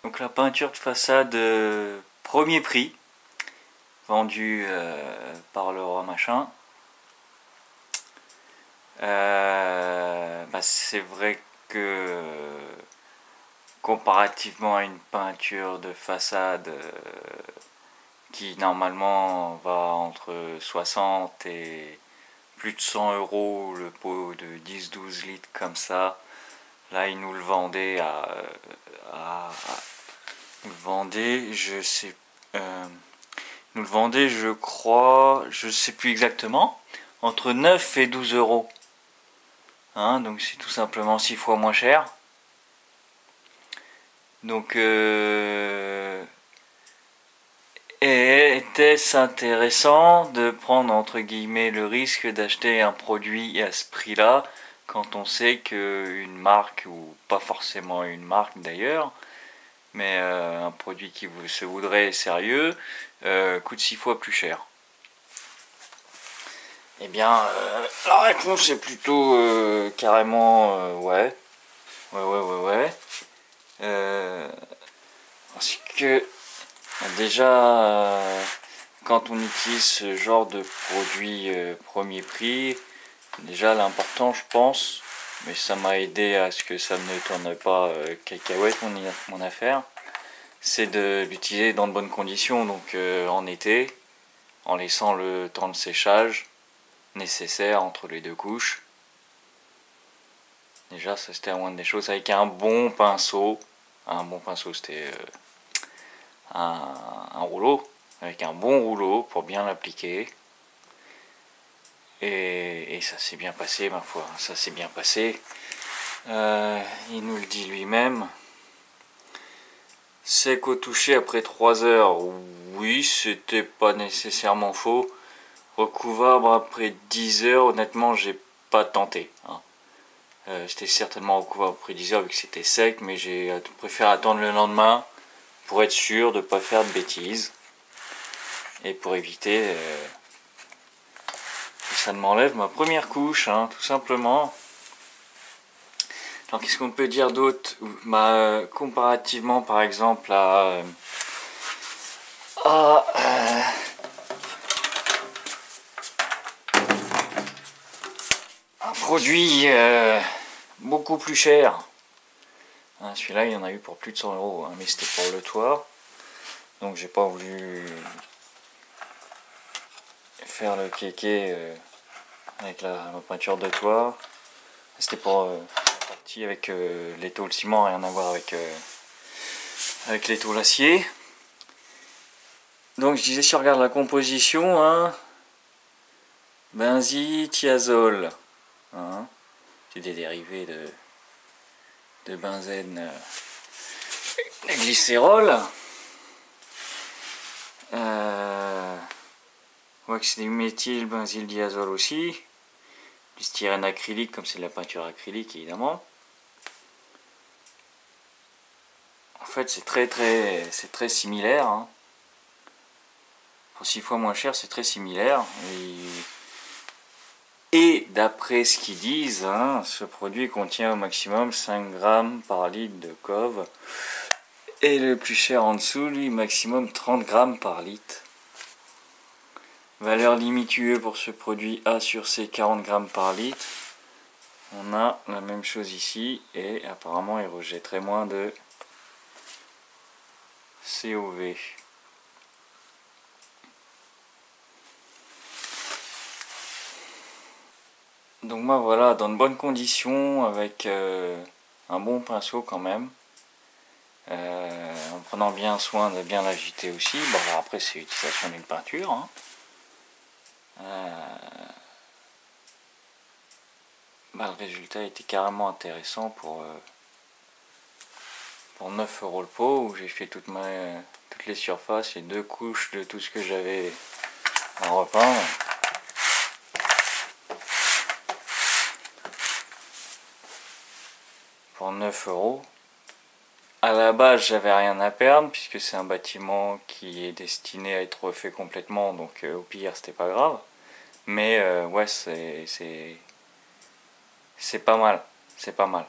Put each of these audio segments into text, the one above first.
Donc la peinture de façade premier prix, vendue par Leroy Machin. C'est vrai que comparativement à une peinture de façade qui normalement va entre 60 et plus de 100 euros le pot de 10-12 litres comme ça, là ils nous le vendaient nous le vendaient, nous le vendaient, je crois, je sais plus exactement, entre 9 et 12 euros. Hein, donc c'est tout simplement 6 fois moins cher. Donc était-ce intéressant de prendre entre guillemets le risque d'acheter un produit à ce prix-là quand on sait qu'une marque, ou pas forcément une marque d'ailleurs, mais un produit qui se voudrait sérieux, coûte 6 fois plus cher? Eh bien, la réponse est plutôt carrément ouais. Ouais. Parce que déjà, quand on utilise ce genre de produit premier prix, déjà l'important, je pense, mais ça m'a aidé à ce que ça ne tourne pas cacahuète mon affaire, c'est de l'utiliser dans de bonnes conditions, donc en été, en laissant le temps de séchage nécessaire entre les deux couches. Déjà, ça c'était la moindre des choses, avec un bon pinceau. Un bon pinceau, c'était un rouleau, avec un bon rouleau pour bien l'appliquer. Et ça s'est bien passé, ma foi, ça s'est bien passé. Il nous le dit lui-même. Sec au toucher après 3 heures, oui, c'était pas nécessairement faux. Recouvrable après 10 heures, honnêtement, j'ai pas tenté. Hein. C'était certainement recouvrable après 10 heures vu que c'était sec, mais j'ai préféré attendre le lendemain pour être sûr de ne pas faire de bêtises et pour éviter que ça ne m'enlève ma première couche, hein, tout simplement. Alors qu'est-ce qu'on peut dire d'autre? Comparativement par exemple à un produit beaucoup plus cher. Hein, celui-là il y en a eu pour plus de 100 euros, hein, mais c'était pour le toit. Donc j'ai pas voulu faire le kéké avec la peinture de toit. C'était pour la partie avec les tôles ciment, rien à voir avec les tôles acier. Donc je disais, si on regarde la composition, hein, benzylthiazole, hein, c'est des dérivés de benzène, de glycérol. On voit que c'est du méthylbenzyldiazole aussi, du styrène acrylique comme c'est de la peinture acrylique évidemment. En fait c'est très similaire. Hein. Pour 6 fois moins cher, c'est très similaire. Et d'après ce qu'ils disent, hein, ce produit contient au maximum 5 grammes par litre de cove. Et le plus cher en dessous, lui, maximum 30 grammes par litre. Valeur limite UE pour ce produit A sur C, 40 grammes par litre. On a la même chose ici et apparemment il rejetterait moins de COV. Donc moi voilà, dans de bonnes conditions, avec un bon pinceau quand même. En prenant bien soin de bien l'agiter aussi. Bon, après c'est l'utilisation d'une peinture. Hein. Le résultat était carrément intéressant pour 9 euros le pot, où j'ai fait toutes les surfaces et 2 couches de tout ce que j'avais à repeindre. Pour 9 euros. À la base, j'avais rien à perdre puisque c'est un bâtiment qui est destiné à être refait complètement, donc au pire, c'était pas grave. Mais ouais, c'est pas mal. C'est pas mal.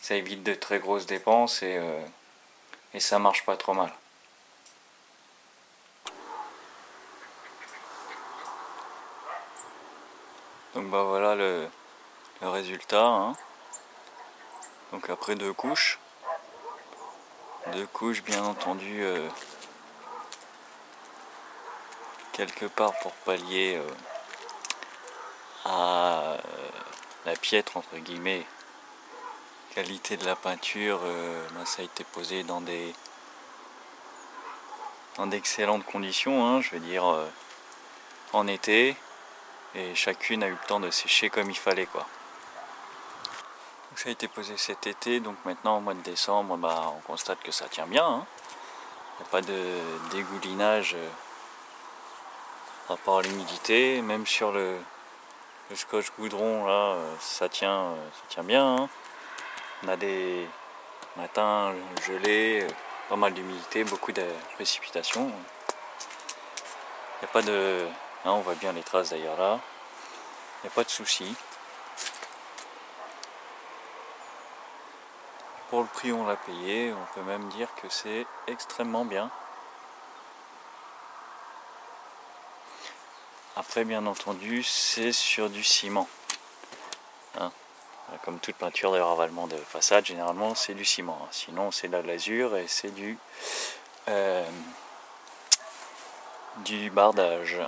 Ça évite de très grosses dépenses et et ça marche pas trop mal. Donc bah voilà le résultat, hein. Donc après 2 couches bien entendu, quelque part pour pallier à la piètre entre guillemets qualité de la peinture, ça a été posé dans d'excellentes conditions, hein, je veux dire en été, et chacune a eu le temps de sécher comme il fallait, quoi. Donc ça a été posé cet été, donc maintenant au mois de décembre, on constate que ça tient bien, hein. Il n'y a pas de dégoulinage par rapport à l'humidité, même sur le scotch goudron là, ça tient bien, hein. On a des matins gelés, pas mal d'humidité, beaucoup de précipitations. Il n'y a pas de... Hein, on voit bien les traces d'ailleurs là. Il n'y a pas de souci. Pour le prix on l'a payé, on peut même dire que c'est extrêmement bien. Après bien entendu c'est sur du ciment, hein. Comme toute peinture de ravalement de façade, généralement c'est du ciment, hein. Sinon c'est de la glasure et c'est du bardage.